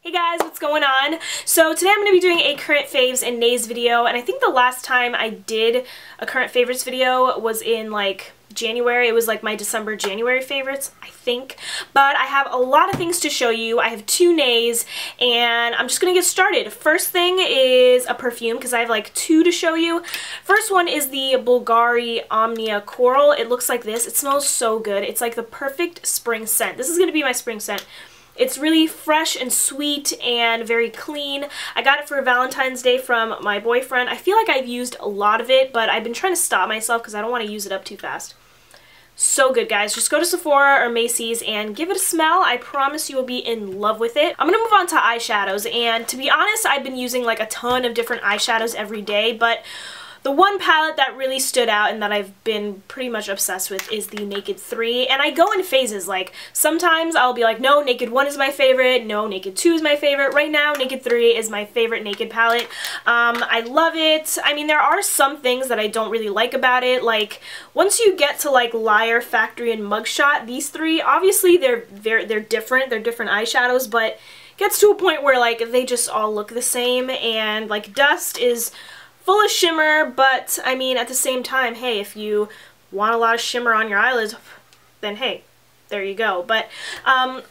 Hey guys, what's going on? So today I'm going to be doing a current faves and nays video, and I think the last time I did a current favorites video was in like January. It was like my December-January favorites, I think. But I have a lot of things to show you. I have two nays, and I'm just going to get started. First thing is a perfume, because I have like two to show you. First one is the Bvlgari Omnia Coral. It looks like this. It smells so good. It's like the perfect spring scent. This is going to be my spring scent. It's really fresh and sweet and very clean. I got it for Valentine's Day from my boyfriend. I feel like I've used a lot of it, but I've been trying to stop myself because I don't want to use it up too fast. So good, guys. Just go to Sephora or Macy's and give it a smell. I promise you will be in love with it. I'm going to move on to eyeshadows, and to be honest, I've been using like a ton of different eyeshadows every day, but the one palette that really stood out and that I've been pretty much obsessed with is the Naked 3, and I go in phases. Like, sometimes I'll be like, no, Naked 1 is my favorite, no, Naked 2 is my favorite. Right now, Naked 3 is my favorite Naked palette. I love it. I mean, there are some things that I don't really like about it. Like, once you get to like Liar, Factory, and Mugshot, these three, obviously they're different. They're different eyeshadows, but it gets to a point where like they just all look the same, and like Dust is full of shimmer, but I mean, at the same time, hey, if you want a lot of shimmer on your eyelids, then hey, there you go. But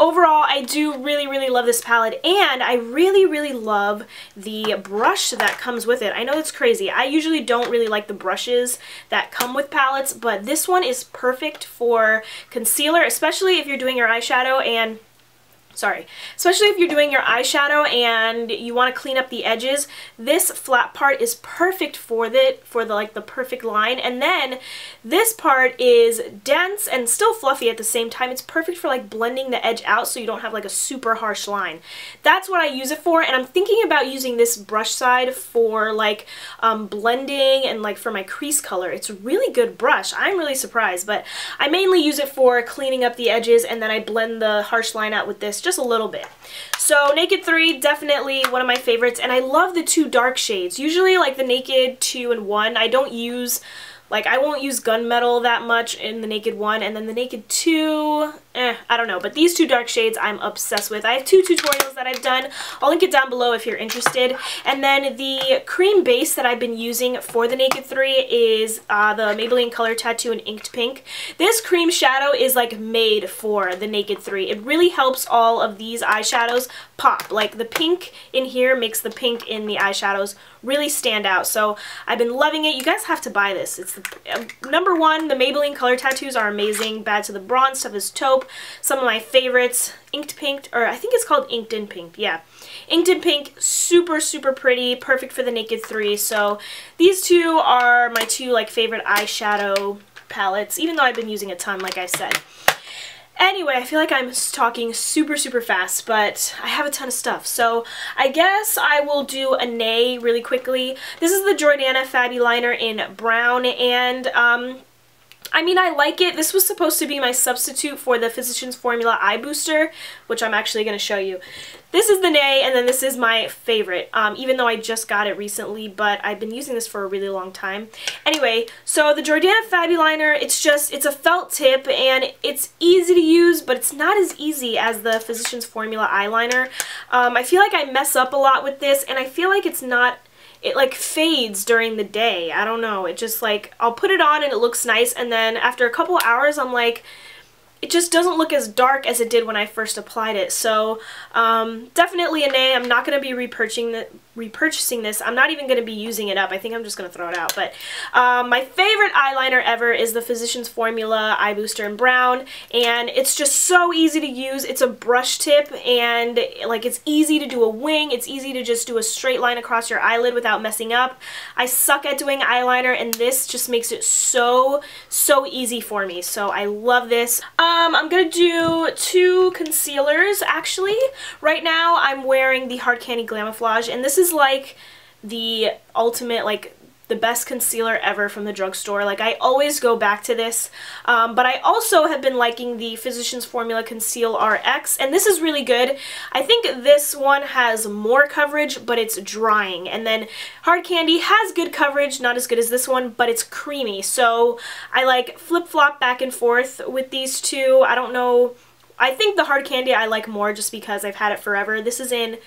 overall, I do really love this palette, and I really love the brush that comes with it. I know it's crazy. I usually don't really like the brushes that come with palettes, but this one is perfect for concealer, especially if you're doing your eyeshadow and especially if you're doing your eyeshadow and you want to clean up the edges. This flat part is perfect for the perfect line, and then this part is dense and still fluffy at the same time. It's perfect for like blending the edge out so you don't have like a super harsh line. That's what I use it for, and I'm thinking about using this brush side for like blending and like for my crease color. It's a really good brush. I'm really surprised, but I mainly use it for cleaning up the edges, and then I blend the harsh line out with this just a little bit. So Naked 3, definitely one of my favorites, and I love the two dark shades. Usually like the Naked 2 and 1, I don't use, like, I won't use Gunmetal that much in the Naked 1, and then the Naked 2, I don't know, but these two dark shades I'm obsessed with. I have two tutorials that I've done. I'll link it down below if you're interested. And then the cream base that I've been using for the Naked 3 is the Maybelline Color Tattoo in Inked Pink. This cream shadow is like made for the Naked 3. It really helps all of these eyeshadows pop. Like the pink in here makes the pink in the eyeshadows really stand out. So I've been loving it. You guys have to buy this. It's the, number one, the Maybelline Color Tattoos are amazing. Bad to the Bronze stuff is taupe. Some of my favorites, Inked Pink, or I think it's called Inked in Pink, yeah. Inked in Pink, super pretty, perfect for the Naked 3. So these two are my two like favorite eyeshadow palettes, even though I've been using a ton, like I said. Anyway, I feel like I'm talking super fast, but I have a ton of stuff. So I guess I will do a nay really quickly. This is the Jordana Fabiliner in brown, and I mean, I like it. This was supposed to be my substitute for the Physicians Formula Eye Booster, which I'm actually going to show you. This is the nay, and then this is my favorite, even though I just got it recently, but I've been using this for a really long time. Anyway, so the Jordana Fabiliner, it's a felt tip, and it's easy to use, but it's not as easy as the Physicians Formula eyeliner. I feel like I mess up a lot with this, and I feel like it like fades during the day. I don't know. It just like, I'll put it on and it looks nice, and then after a couple hours I'm like, it just doesn't look as dark as it did when I first applied it. So definitely a nay. I'm not going to be repurchasing this. I'm not even going to be using it up. I think I'm just going to throw it out. But my favorite eyeliner ever is the Physicians Formula Eye Booster in brown, and it's just so easy to use. It's a brush tip, and like it's easy to do a wing. It's easy to just do a straight line across your eyelid without messing up. I suck at doing eyeliner, and this just makes it so easy for me. So I love this. I'm going to do two concealers, actually. Right now, I'm wearing the Hard Candy Glamoflauge, and this is like the ultimate, like the best concealer ever from the drugstore. Like, I always go back to this, but I also have been liking the Physicians Formula Conceal RX, and this is really good. I think this one has more coverage, but it's drying, and then Hard Candy has good coverage, not as good as this one, but it's creamy, so I like flip-flop back and forth with these two. I don't know I think the Hard Candy I like more just because I've had it forever. This is in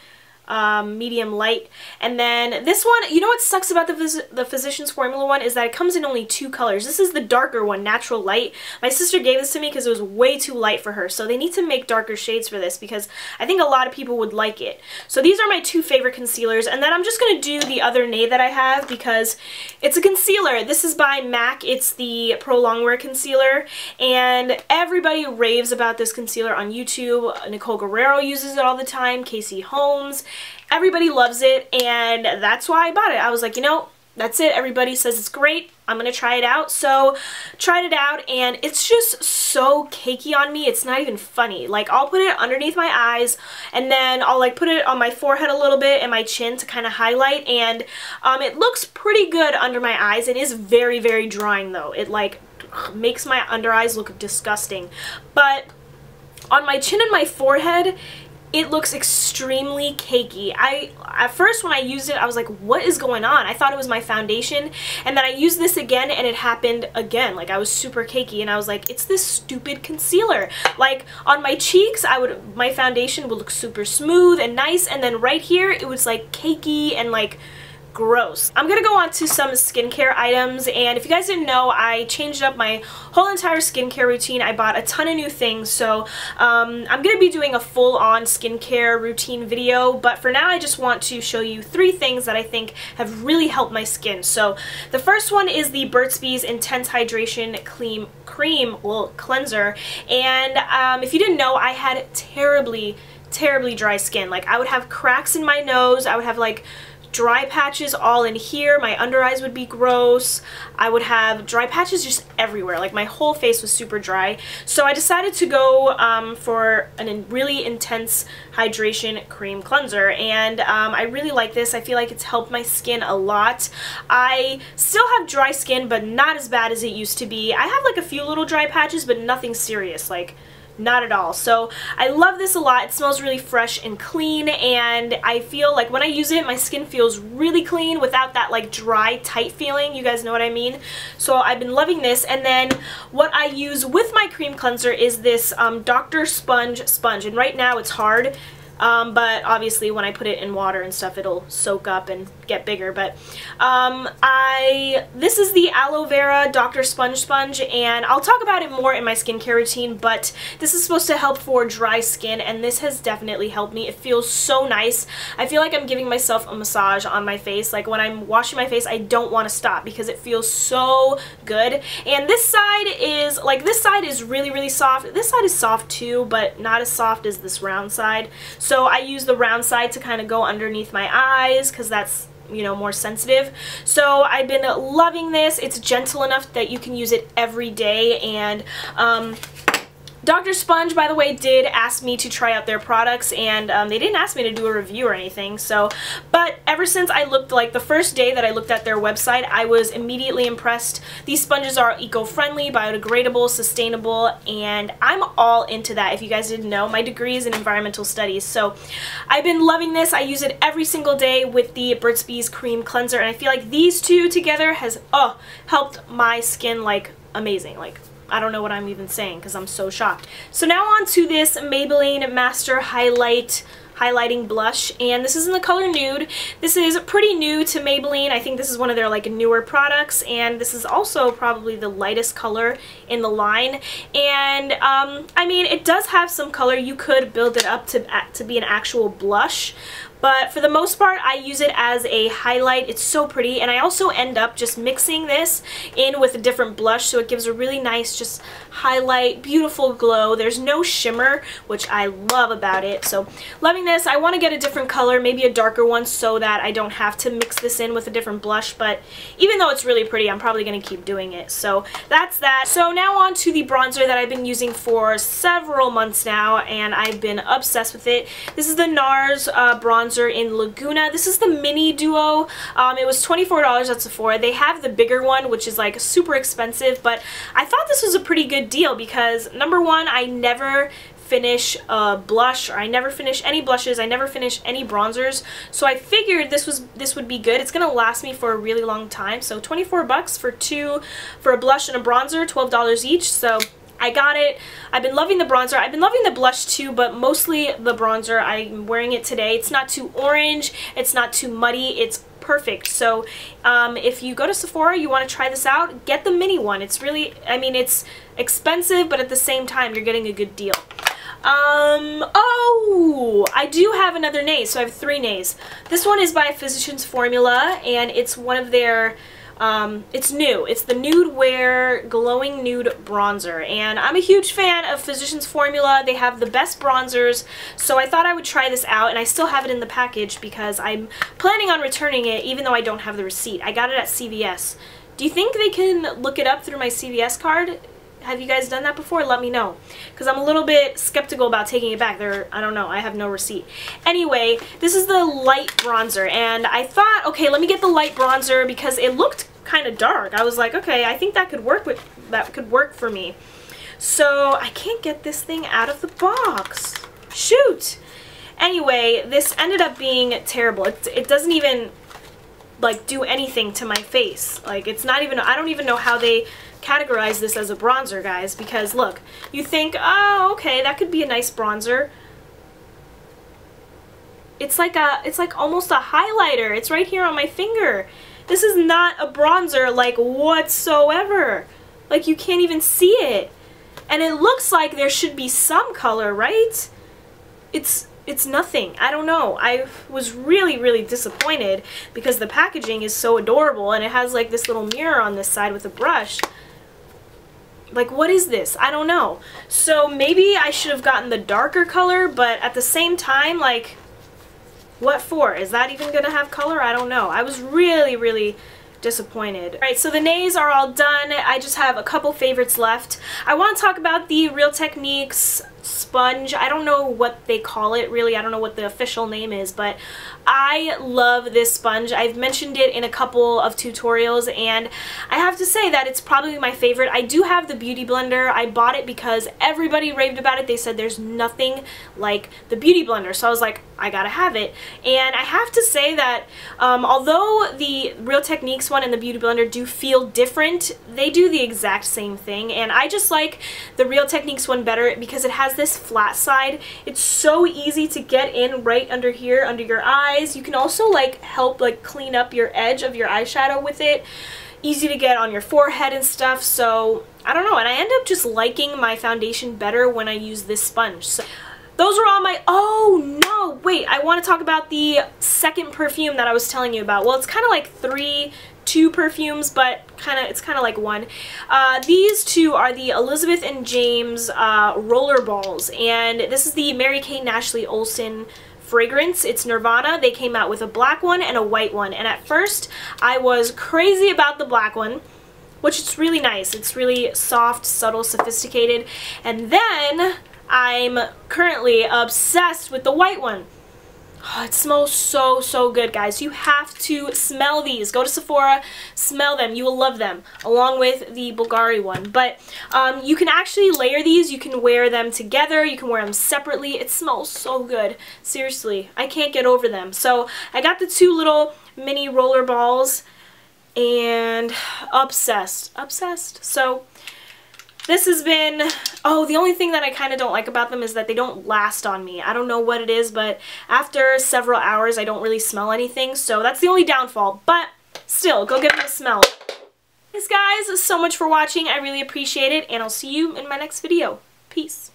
medium light. And then this one, you know what sucks about the Physicians Formula one is that it comes in only 2 colors. This is the darker one, Natural Light. My sister gave this to me because it was way too light for her, so they need to make darker shades for this because I think a lot of people would like it. So these are my 2 favorite concealers, and then I'm just going to do the other Nay that I have because it's a concealer. This is by MAC. It's the Pro Longwear Concealer, and everybody raves about this concealer on YouTube. Nicole Guerrero uses it all the time, Casey Holmes. Everybody loves it, and that's why I bought it. I was like, you know, that's it. Everybody says it's great. I'm going to try it out. So, tried it out, and it's just so cakey on me. It's not even funny. Like, I'll put it underneath my eyes, and then I'll, like, put it on my forehead a little bit and my chin to kind of highlight, and it looks pretty good under my eyes. It is very, very drying, though. It, like, makes my under eyes look disgusting. But on my chin and my forehead, it looks extremely cakey. At first when I used it, I was like, what is going on? I thought it was my foundation, and then I used this again and it happened again. Like, I was super cakey, and I was like, it's this stupid concealer. Like, on my cheeks, my foundation would look super smooth and nice, and then right here, it was like cakey and like gross. I'm gonna go on to some skincare items, and if you guys didn't know, I changed up my whole entire skincare routine. I bought a ton of new things, so I'm gonna be doing a full-on skincare routine video, but for now I just want to show you 3 things that I think have really helped my skin. So the first one is the Burt's Bees Intense Hydration Cream Cleanser, and if you didn't know, I had terribly dry skin. Like, I would have cracks in my nose, I would have like dry patches all in here, my under eyes would be gross, I would have dry patches just everywhere, like my whole face was super dry. So I decided to go for a really intense hydration cream cleanser, and I really like this. I feel like it's helped my skin a lot. I still have dry skin, but not as bad as it used to be. I have like a few little dry patches, but nothing serious, like not at all. So I love this a lot. It smells really fresh and clean, and I feel like when I use it, my skin feels really clean without that like dry, tight feeling. You guys know what I mean? So I've been loving this. And then what I use with my cream cleanser is this Dr. Sponge sponge, and right now it's hard. But obviously when I put it in water and stuff, it'll soak up and get bigger. But this is the Aloe Vera Dr. Sponge, and I'll talk about it more in my skincare routine, but this is supposed to help for dry skin, and this has definitely helped me. It feels so nice. I feel like I'm giving myself a massage on my face. Like, when I'm washing my face, I don't want to stop because it feels so good. And this side is, like, this side is really soft. This side is soft too, but not as soft as this round side. So I use the round side to kind of go underneath my eyes because that's, you know, more sensitive. So I've been loving this. It's gentle enough that you can use it every day, and Dr. Sponge, by the way, did ask me to try out their products, and they didn't ask me to do a review or anything, so, but ever since I looked, like the first day that I looked at their website, I was immediately impressed. These sponges are eco-friendly, biodegradable, sustainable, and I'm all into that. If you guys didn't know, my degree is in environmental studies, so I've been loving this. I use it every single day with the Burt's Bees Cream Cleanser, and I feel like these two together has, helped my skin, like, amazing. Like, I don't know what I'm even saying because I'm so shocked. So now on to this Maybelline Master Highlighting Blush, and this is in the color Nude. This is pretty new to Maybelline. I think this is one of their like newer products, and this is also probably the lightest color in the line. And I mean, it does have some color. You could build it up to be an actual blush, but for the most part, I use it as a highlight. It's so pretty, and I also end up just mixing this in with a different blush, so it gives a really nice just highlight, beautiful glow. There's no shimmer, which I love about it, so loving this. I want to get a different color, maybe a darker one, so that I don't have to mix this in with a different blush, but even though it's really pretty, I'm probably going to keep doing it. So that's that. So now on to the bronzer that I've been using for several months now, and I've been obsessed with it. This is the Nars bronzer in Laguna. This is the mini duo. It was $24 at Sephora. They have the bigger one, which is like super expensive, but I thought this was a pretty good deal because, number one, I never finish a blush, or I never finish any blushes, I never finish any bronzers, so I figured this would be good. It's gonna last me for a really long time. So 24 bucks for a blush and a bronzer, $12 each, so I got it. I've been loving the bronzer. I've been loving the blush too, but mostly the bronzer. I'm wearing it today. It's not too orange. It's not too muddy. It's perfect. So if you go to Sephora, you want to try this out, get the mini one. It's really, I mean, it's expensive, but at the same time, you're getting a good deal. Oh, I do have another nays, so I have 3 nays. This one is by Physicians Formula, and it's one of their, it's new. It's the Nude Wear Glowing Nude Bronzer, and I'm a huge fan of Physicians Formula. They have the best bronzers, so I thought I would try this out, and I still have it in the package because I'm planning on returning it even though I don't have the receipt. I got it at CVS. Do you think they can look it up through my CVS card? Have you guys done that before? Let me know, because I'm a little bit skeptical about taking it back. I don't know, I have no receipt. Anyway, this is the light bronzer, and I thought, okay, let me get the light bronzer because it looked kind of dark. I was like, okay, I think that could work for me. So I can't get this thing out of the box. Shoot. Anyway, this ended up being terrible. It doesn't even like do anything to my face. Like, it's not even, I don't even know how they categorize this as a bronzer, guys, because look, you think, oh, okay, that could be a nice bronzer. It's like almost a highlighter. It's right here on my finger. This is not a bronzer, like, whatsoever. Like, you can't even see it. And it looks like there should be some color, right? It's nothing. I don't know. I was really, really disappointed because the packaging is so adorable, and it has like this little mirror on this side with a brush. Like, what is this? I don't know. So maybe I should have gotten the darker color, but at the same time, like, what for? Is that even gonna have color? I don't know. I was really, really disappointed. Alright, so the nays are all done. I just have a couple favorites left. I want to talk about the Real Techniques sponge. I don't know what they call it, really. I don't know what the official name is, but I love this sponge. I've mentioned it in a couple of tutorials, and I have to say that it's probably my favorite. I do have the Beauty Blender. I bought it because everybody raved about it. They said there's nothing like the Beauty Blender, so I was like, I gotta have it. And I have to say that although the Real Techniques one and the Beauty Blender do feel different, they do the exact same thing, and I just like the Real Techniques one better because it has this flat side. It's so easy to get in right under here, under your eyes. You can also like help like clean up your edge of your eyeshadow with it. Easy to get on your forehead and stuff, so I don't know, and I end up just liking my foundation better when I use this sponge. So those were all my, oh no, wait, I want to talk about the second perfume that I was telling you about. Well, it's kind of like two perfumes, but it's kind of like one. These two are the Elizabeth and James Roller Balls, and this is the Mary-Kate and Ashley Olsen fragrance. It's Nirvana. They came out with a black one and a white one, and at first I was crazy about the black one, which is really nice. It's really soft, subtle, sophisticated, and then I'm currently obsessed with the white one. Oh, it smells so, so good, guys. You have to smell these. Go to Sephora, smell them. You will love them, along with the Bvlgari one. But you can actually layer these. You can wear them together. You can wear them separately. It smells so good. Seriously, I can't get over them. So I got the 2 little mini roller balls, and obsessed. Obsessed. So this has been, oh, the only thing that I kind of don't like about them is that they don't last on me. I don't know what it is, but after several hours, I don't really smell anything, so that's the only downfall, but still, go give them a smell. Thanks, guys, so much for watching. I really appreciate it, and I'll see you in my next video. Peace.